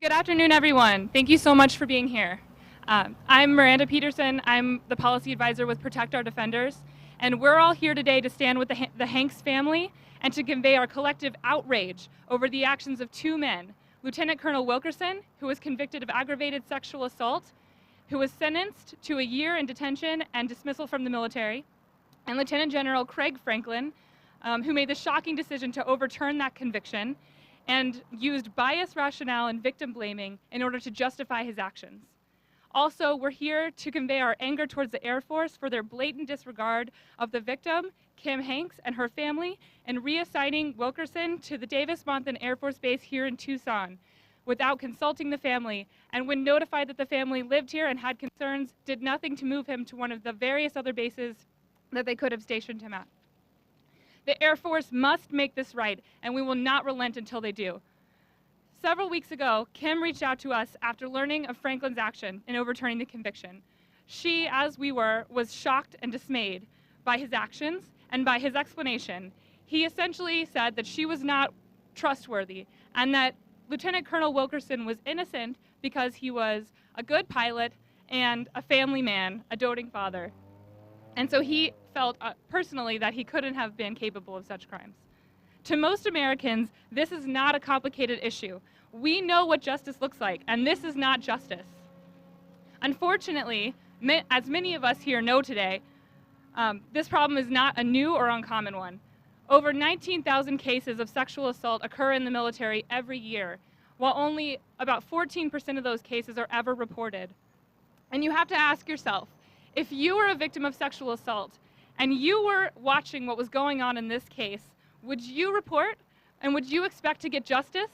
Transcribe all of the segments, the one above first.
Good afternoon, everyone. Thank you so much for being here. I'm Miranda Peterson. I'm the policy advisor with Protect Our Defenders, and we're all here today to stand with the Hanks family and to convey our collective outrage over the actions of two men, Lieutenant Colonel Wilkerson, who was convicted of aggravated sexual assault, who was sentenced to a year in detention and dismissal from the military, and Lieutenant General Craig Franklin, who made the shocking decision to overturn that conviction and used bias, rationale, and victim blaming in order to justify his actions. Also, we're here to convey our anger towards the Air Force for their blatant disregard of the victim, Kim Hanks, and her family, and reassigning Wilkerson to the Davis-Monthan Air Force Base here in Tucson without consulting the family, and when notified that the family lived here and had concerns, did nothing to move him to one of the various other bases that they could have stationed him at. The Air Force must make this right, and we will not relent until they do. Several weeks ago, Kim reached out to us after learning of Franklin's action in overturning the conviction. She, as we were, was shocked and dismayed by his actions and by his explanation. He essentially said that she was not trustworthy and that Lieutenant Colonel Wilkerson was innocent because he was a good pilot and a family man, a doting father. And so he felt personally that he couldn't have been capable of such crimes. To most Americans, this is not a complicated issue. We know what justice looks like, and this is not justice. Unfortunately, as many of us here know today, this problem is not a new or uncommon one. Over 19,000 cases of sexual assault occur in the military every year, while only about 14% of those cases are ever reported. And you have to ask yourself, if you were a victim of sexual assault and you were watching what was going on in this case, would you report and would you expect to get justice?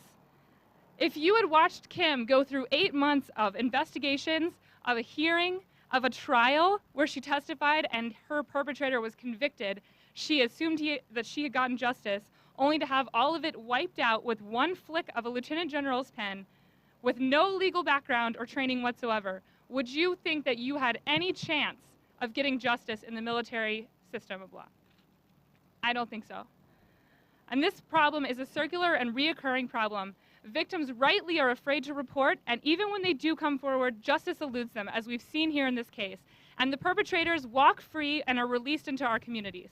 If you had watched Kim go through 8 months of investigations, of a hearing, of a trial where she testified and her perpetrator was convicted, she assumed that she had gotten justice, only to have all of it wiped out with one flick of a lieutenant general's pen with no legal background or training whatsoever. Would you think that you had any chance of getting justice in the military system of law? I don't think so. And this problem is a circular and reoccurring problem. Victims rightly are afraid to report, and even when they do come forward, justice eludes them, as we've seen here in this case. And the perpetrators walk free and are released into our communities.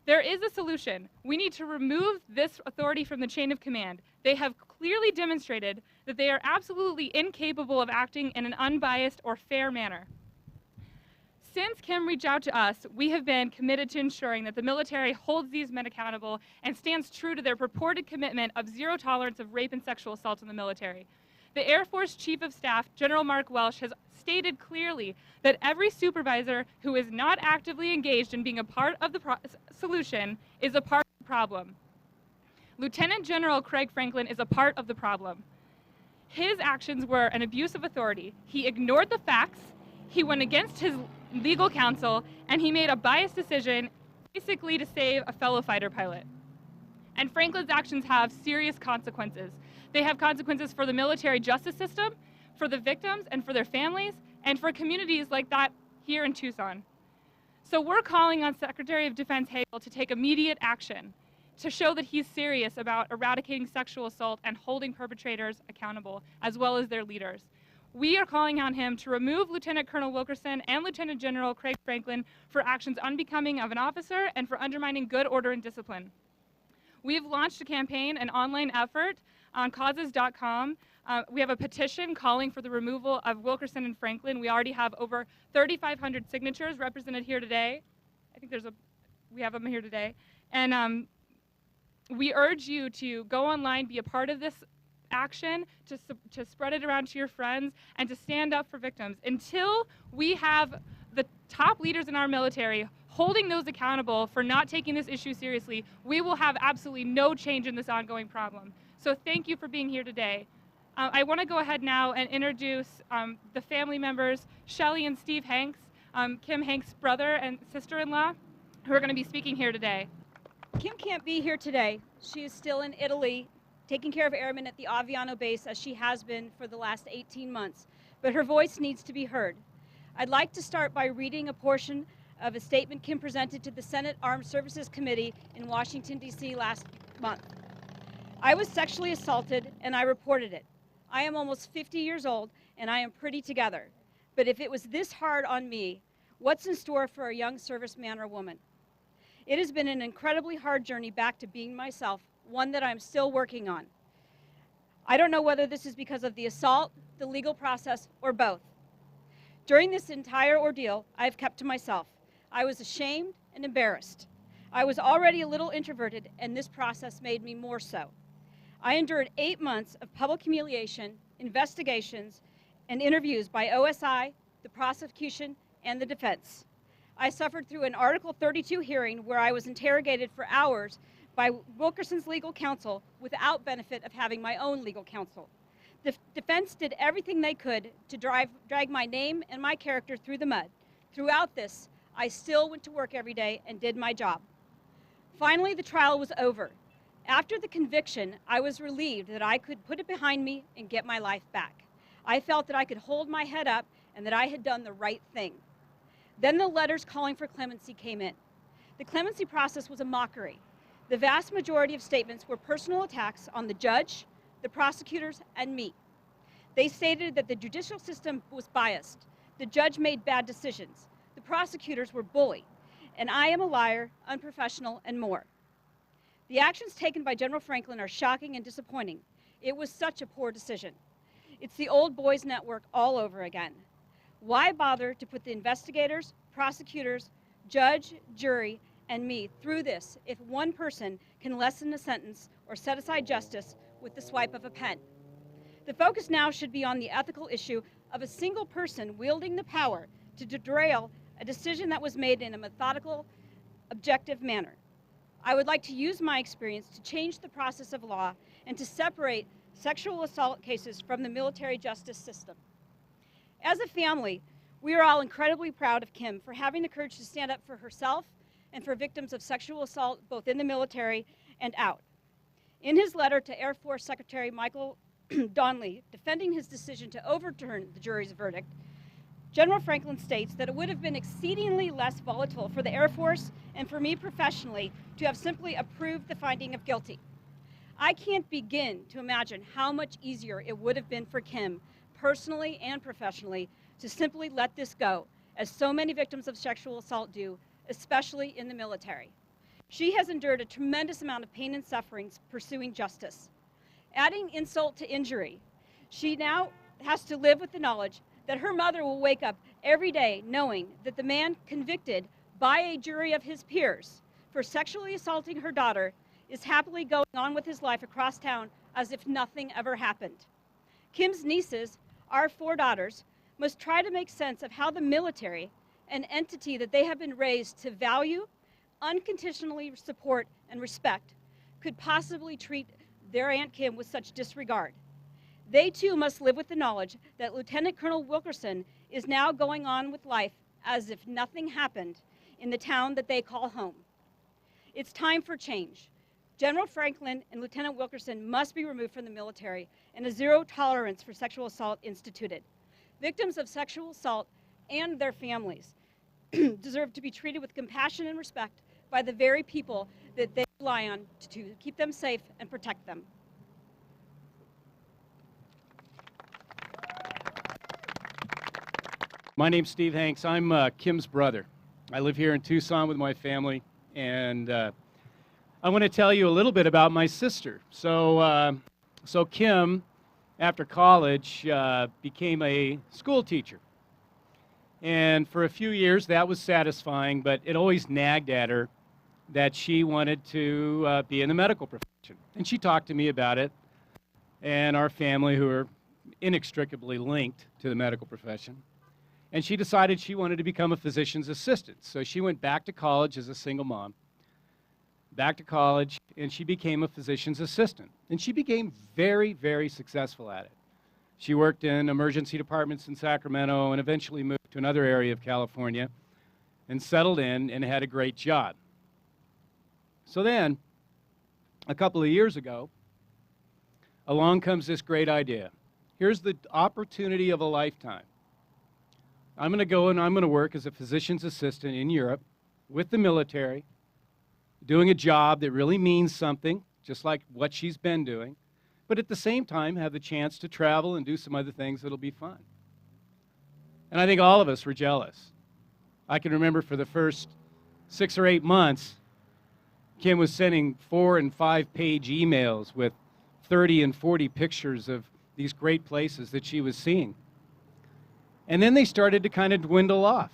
There is a solution. We need to remove this authority from the chain of command. They have clearly demonstrated that they are absolutely incapable of acting in an unbiased or fair manner. Since Kim reached out to us, we have been committed to ensuring that the military holds these men accountable and stands true to their purported commitment of zero tolerance of rape and sexual assault in the military. The Air Force Chief of Staff, General Mark Welsh, has stated clearly that every supervisor who is not actively engaged in being a part of the solution is a part of the problem. Lieutenant General Craig Franklin is a part of the problem. His actions were an abuse of authority. He ignored the facts, he went against his legal counsel, and he made a biased decision basically to save a fellow fighter pilot. And Franklin's actions have serious consequences. They have consequences for the military justice system, for the victims and for their families, and for communities like that here in Tucson. So we're calling on Secretary of Defense Hagel to take immediate action to show that he's serious about eradicating sexual assault and holding perpetrators accountable, as well as their leaders. We are calling on him to remove Lieutenant Colonel Wilkerson and Lieutenant General Craig Franklin for actions unbecoming of an officer and for undermining good order and discipline. We have launched a campaign, an online effort on causes.com. We have a petition calling for the removal of Wilkerson and Franklin. We already have over 3,500 signatures represented here today. I think we have them here today. And we urge you to go online, be a part of this action, to spread it around to your friends, and to stand up for victims. Until we have the top leaders in our military holding those accountable for not taking this issue seriously, we will have absolutely no change in this ongoing problem. So thank you for being here today. I want to go ahead now and introduce the family members, Shelli and Steve Hanks, Kim Hanks' brother and sister-in-law, who are going to be speaking here today. Kim can't be here today. She is still in Italy, taking care of airmen at the Aviano base, as she has been for the last 18 months. But her voice needs to be heard. I'd like to start by reading a portion of a statement Kim presented to the Senate Armed Services Committee in Washington, D.C. last month. I was sexually assaulted and I reported it. I am almost 50 years old and I am pretty together. But if it was this hard on me, what's in store for a young serviceman or woman? It has been an incredibly hard journey back to being myself, one that I'm still working on. I don't know whether this is because of the assault, the legal process, or both. During this entire ordeal, I've kept to myself. I was ashamed and embarrassed. I was already a little introverted, and this process made me more so. I endured 8 months of public humiliation, investigations, and interviews by OSI, the prosecution, and the defense. I suffered through an Article 32 hearing where I was interrogated for hours by Wilkerson's legal counsel without benefit of having my own legal counsel. The defense did everything they could to drag my name and my character through the mud. Throughout this, I still went to work every day and did my job. Finally, the trial was over. After the conviction, I was relieved that I could put it behind me and get my life back. I felt that I could hold my head up and that I had done the right thing. Then the letters calling for clemency came in. The clemency process was a mockery. The vast majority of statements were personal attacks on the judge, the prosecutors, and me. They stated that the judicial system was biased, the judge made bad decisions, the prosecutors were bullied, and I am a liar, unprofessional, and more. The actions taken by General Franklin are shocking and disappointing. It was such a poor decision. It's the old boys network all over again. Why bother to put the investigators, prosecutors, judge, jury, and me through this if one person can lessen a sentence or set aside justice with the swipe of a pen? The focus now should be on the ethical issue of a single person wielding the power to derail a decision that was made in a methodical, objective manner. I would like to use my experience to change the process of law and to separate sexual assault cases from the military justice system. As a family, we are all incredibly proud of Kim for having the courage to stand up for herself and for victims of sexual assault both in the military and out. In his letter to Air Force Secretary Michael Donnelly, defending his decision to overturn the jury's verdict, General Franklin states that it would have been exceedingly less volatile for the Air Force and for me professionally to have simply approved the finding of guilty. I can't begin to imagine how much easier it would have been for Kim, personally and professionally, to simply let this go, as so many victims of sexual assault do, especially in the military. She has endured a tremendous amount of pain and suffering pursuing justice. Adding insult to injury, she now has to live with the knowledge that her mother will wake up every day knowing that the man convicted by a jury of his peers for sexually assaulting her daughter is happily going on with his life across town as if nothing ever happened. Kim's nieces, our 4 daughters, must try to make sense of how the military, an entity that they have been raised to value, unconditionally support, and respect, could possibly treat their Aunt Kim with such disregard. They too must live with the knowledge that Lieutenant Colonel Wilkerson is now going on with life as if nothing happened in the town that they call home. It's time for change. General Franklin and Lieutenant Wilkerson must be removed from the military and a zero tolerance for sexual assault instituted. Victims of sexual assault and their families deserve to be treated with compassion and respect by the very people that they rely on to keep them safe and protect them. My name's Steve Hanks. I'm Kim's brother. I live here in Tucson with my family, and I want to tell you a little bit about my sister. So Kim, after college, became a school teacher. And for a few years, that was satisfying, but it always nagged at her that she wanted to be in the medical profession. And she talked to me about it, and our family, who are inextricably linked to the medical profession. And she decided she wanted to become a physician's assistant. So she went back to college as a single mom, back to college, and she became a physician's assistant. And she became very, very successful at it. She worked in emergency departments in Sacramento and eventually moved to another area of California and settled in and had a great job. So then, a couple of years ago, along comes this great idea. Here's the opportunity of a lifetime. I'm going to go and I'm going to work as a physician's assistant in Europe with the military, doing a job that really means something, just like what she's been doing, but at the same time have the chance to travel and do some other things that'll be fun. And I think all of us were jealous. I can remember for the first 6 or 8 months, Kim was sending 4- and 5-page emails with 30 and 40 pictures of these great places that she was seeing. And then they started to kind of dwindle off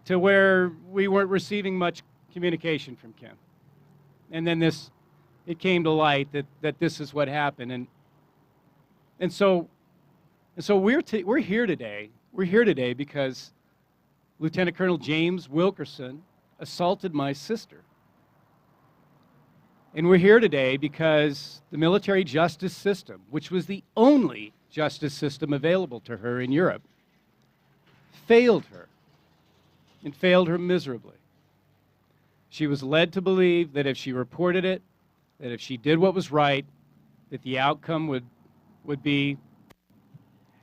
to where we weren't receiving much communication from Kim. And then it came to light that this is what happened. And so we're here today. We're here today because Lieutenant Colonel James Wilkerson assaulted my sister. And we're here today because the military justice system, which was the only justice system available to her in Europe, failed her, and failed her miserably. She was led to believe that if she reported it, that if she did what was right, that the outcome would be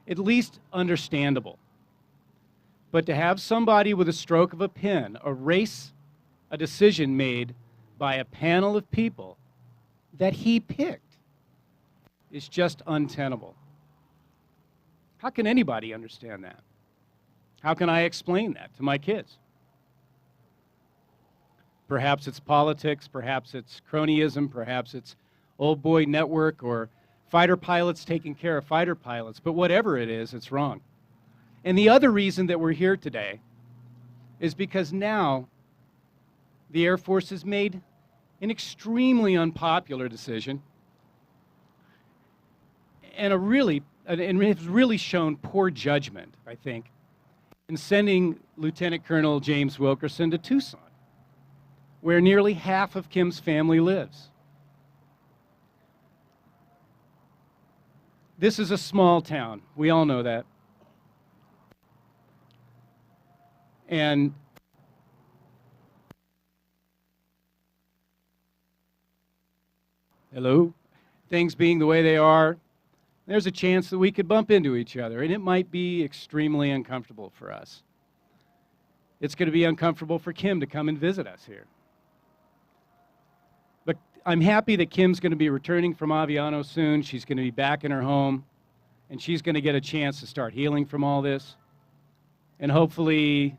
at least understandable. But to have somebody with a stroke of a pen erase a decision made by a panel of people that he picked is just untenable. How can anybody understand that? How can I explain that to my kids? Perhaps it's politics, perhaps it's cronyism, perhaps it's old boy network or fighter pilots taking care of fighter pilots, but whatever it is, it's wrong. And the other reason that we're here today is because now the Air Force has made an extremely unpopular decision and has really shown poor judgment, I think, in sending Lieutenant Colonel James Wilkerson to Tucson, where nearly half of Kim's family lives. This is a small town. We all know that. And hello? Things being the way they are, there's a chance that we could bump into each other, and it might be extremely uncomfortable for us. It's going to be uncomfortable for Kim to come and visit us here. But I'm happy that Kim's going to be returning from Aviano soon. She's going to be back in her home, and she's going to get a chance to start healing from all this. And hopefully,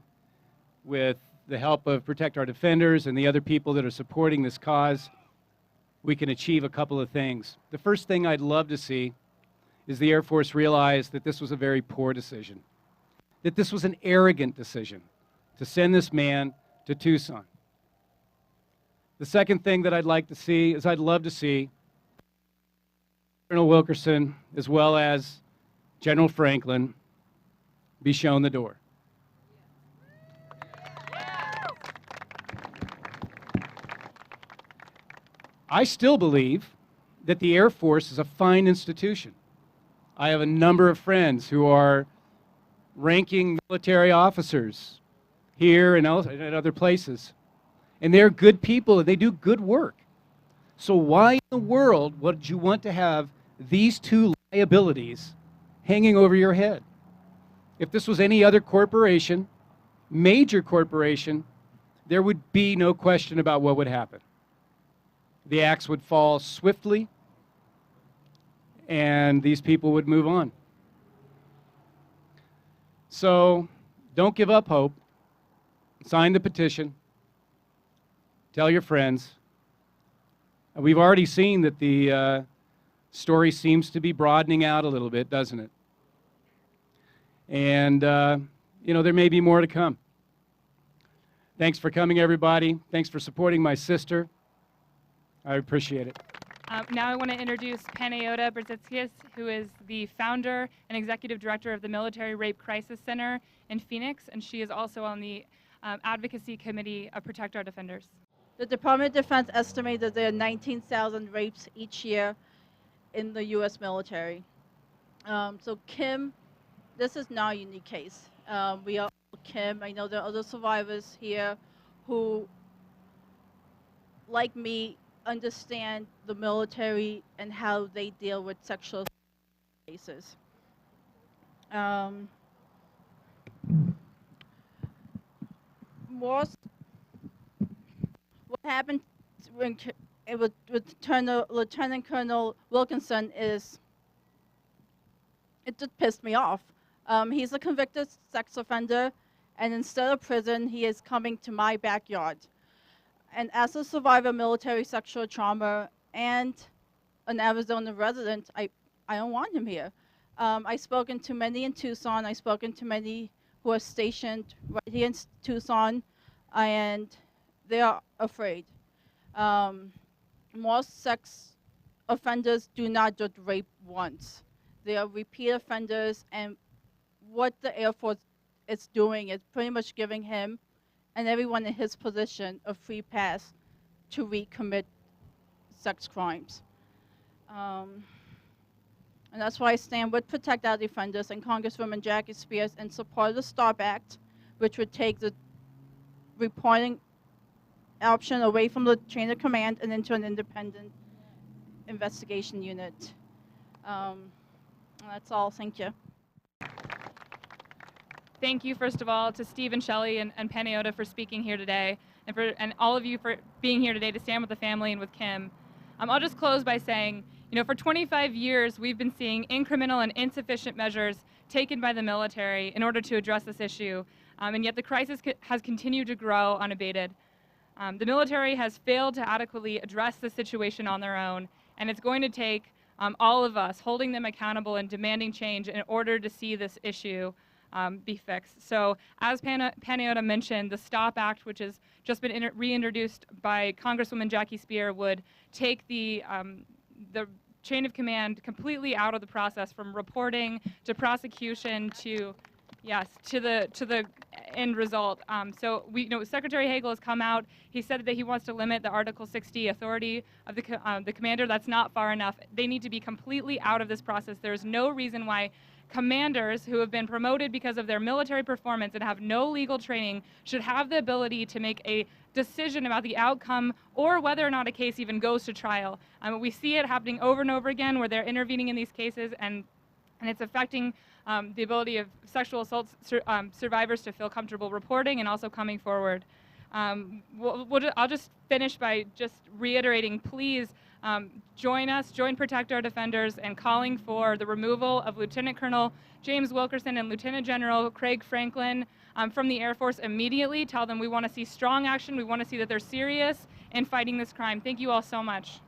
with the help of Protect Our Defenders and the other people that are supporting this cause, we can achieve a couple of things. The first thing I'd love to see is the Air Force realize that this was a very poor decision, that this was an arrogant decision to send this man to Tucson. The second thing that I'd like to see is I'd love to see Colonel Wilkerson as well as General Franklin be shown the door. I still believe that the Air Force is a fine institution. I have a number of friends who are ranking military officers here and other places. And they're good people and they do good work. So why in the world would you want to have these two liabilities hanging over your head? If this was any other corporation, major corporation, there would be no question about what would happen. The axe would fall swiftly, and these people would move on. So don't give up hope. Sign the petition. Tell your friends. We've already seen that the story seems to be broadening out a little bit, doesn't it? And, there may be more to come. Thanks for coming, everybody. Thanks for supporting my sister. I appreciate it. Now I want to introduce Panayota Brzezinskis, who is the founder and executive director of the Military Rape Crisis Center in Phoenix, and she is also on the advocacy committee of Protect Our Defenders. The Department of Defense estimates that there are 19,000 rapes each year in the U.S. military. So Kim, this is not a unique case. We are Kim. I know there are other survivors here who, like me, understand the military and how they deal with sexual cases. What happened when Lieutenant Colonel Wilkerson is, it just pissed me off. He's a convicted sex offender, and instead of prison, he is coming to my backyard. And as a survivor of military sexual trauma and an Arizona resident, I don't want him here. I've spoken to many in Tucson. I've spoken to many who are stationed right here in Tucson, and they are afraid. Most sex offenders do not just rape once. They are repeat offenders, and what the Air Force is doing is pretty much giving him and everyone in his position a free pass to recommit sex crimes. And that's why I stand with Protect Our Defenders and Congresswoman Jackie Spears in support of the STOP Act, which would take the reporting option away from the chain of command and into an independent investigation unit. That's all. Thank you. Thank you, first of all, to Steve and Shelli and Panayotta for speaking here today, and all of you for being here today to stand with the family and with Kim. I'll just close by saying, for 25 years, we've been seeing incremental and insufficient measures taken by the military in order to address this issue, and yet the crisis has continued to grow unabated. The military has failed to adequately address the situation on their own, and it's going to take all of us holding them accountable and demanding change in order to see this issue be fixed. So as Panayotta mentioned, the STOP Act, which has just been reintroduced by Congresswoman Jackie Spear, would take the chain of command completely out of the process, from reporting to prosecution to, yes, to the end result. So Secretary Hagel has come out. He said that he wants to limit the Article 60 authority of the commander. That's not far enough. They need to be completely out of this process. There's no reason why commanders who have been promoted because of their military performance and have no legal training should have the ability to make a decision about the outcome or whether or not a case even goes to trial. We see it happening over and over again where they're intervening in these cases, and it's affecting the ability of sexual assault survivors to feel comfortable reporting and also coming forward. I'll just finish by just reiterating, please join us, join Protect Our Defenders, and calling for the removal of Lieutenant Colonel James Wilkerson and Lieutenant General Craig Franklin from the Air Force immediately. Tell them we want to see strong action. We want to see that they're serious in fighting this crime. Thank you all so much.